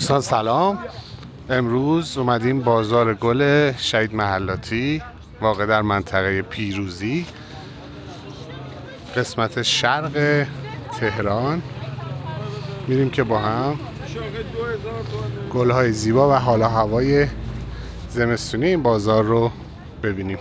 دوستان سلام. امروز اومدیم بازار گل شهید محلاتی واقع در منطقه پیروزی، قسمت شرق تهران. میریم که با هم گل‌های زیبا و حال و هوای زمستونی این بازار رو ببینیم.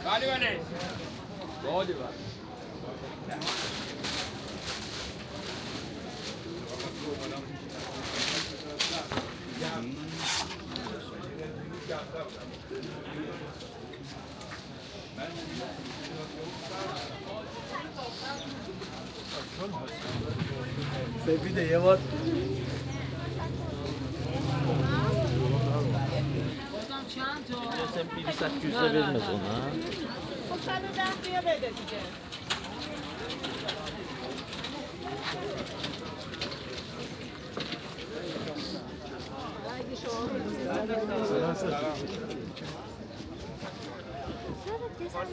بله بله. بله بله. سفیده یه بار Sen bir saat yüzde vermez ona. خب 110 بیا بده دیگه.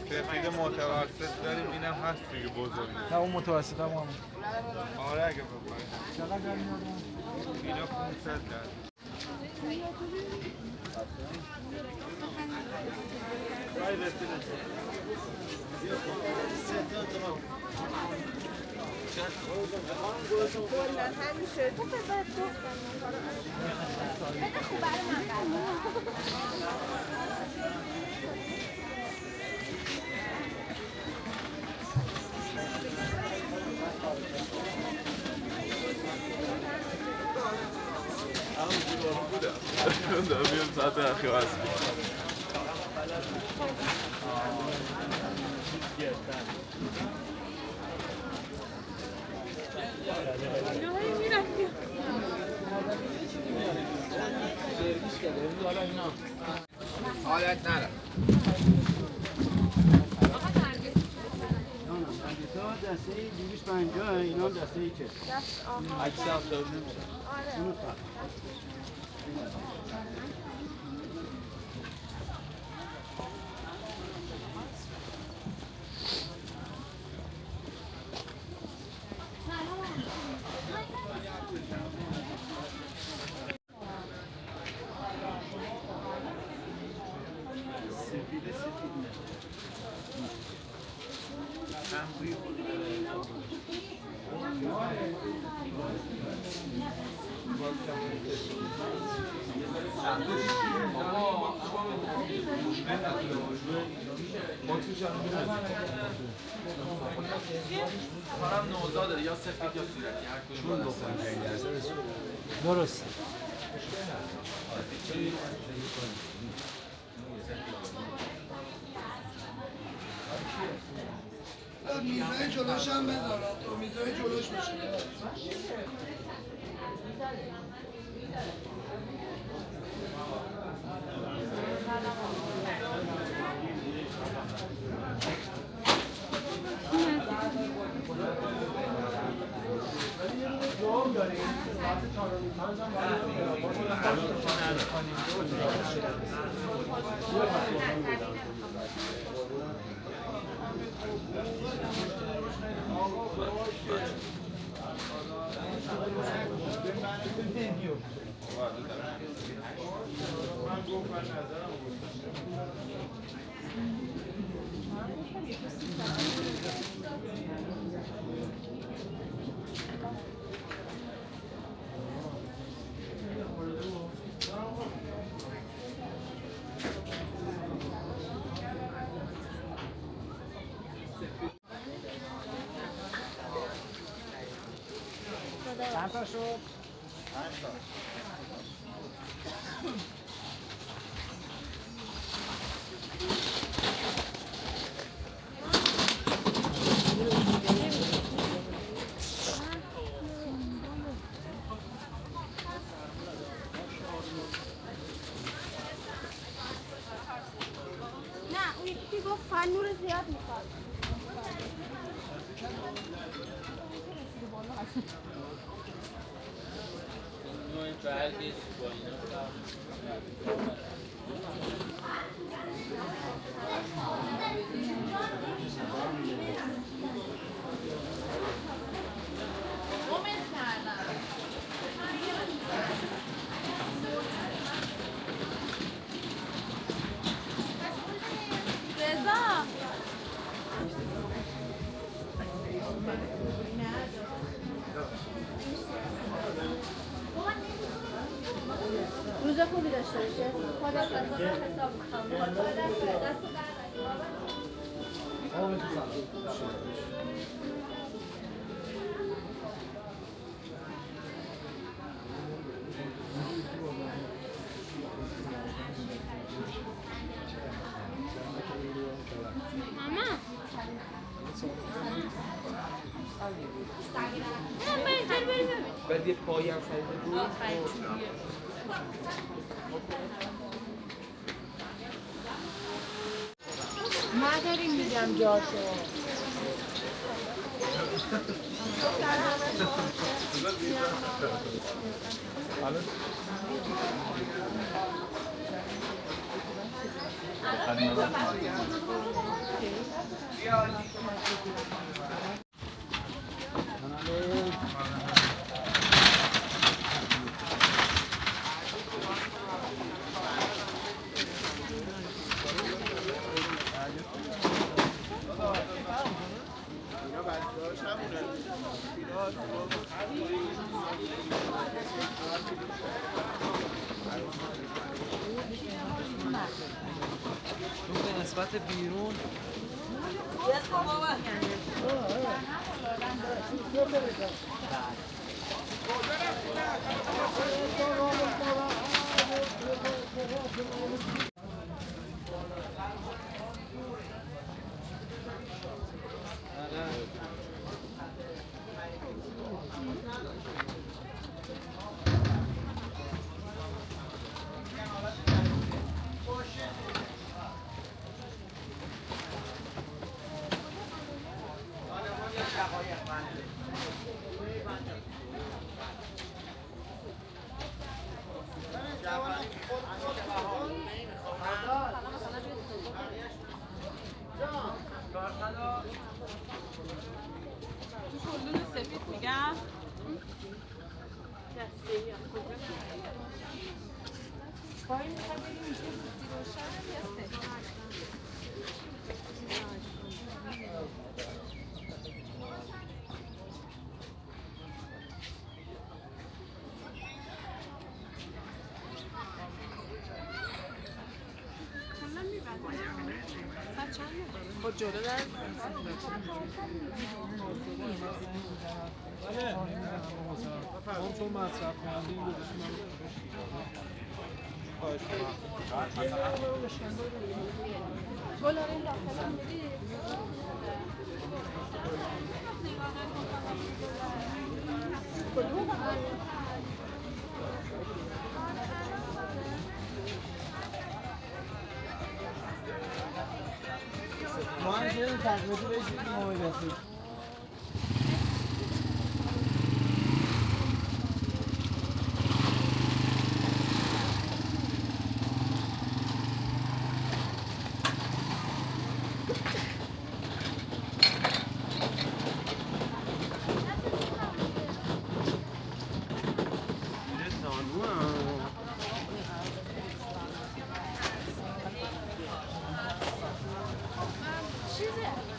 سفید متوسط داریم اینم هست دیگه بزرگی. نه اون متوسط هم آره اگه بخواید. چقدر اینا 500 درم. کلا همیشه تو باید گفتم بده خوب برای من دارم میام ساعت اخیر هست. حالت نره. دسته 250 اینا دسته ای که دست آها عکس هم داریم نمیشه کارم نوزاده یا سفید یا صورتی هر کدوم درست میزای جلوش هم بذار تو میزای جلوش باشه چند تا شد؟ 5 تا نه اون یکی گفت فنور زیاد میخواد نوع برگش با اینا رضا روز خوبی داشته باشه خدا حساب میخوام دست در ماما نه بهتر بریم بعد یه پایی هم خریده بود. نداریم میگم جاشو به نسبت بیرون کلون سفید میگم با جلو در چون مصرف کننده این ما هم بریم تقریبا بشید موبایل چیزه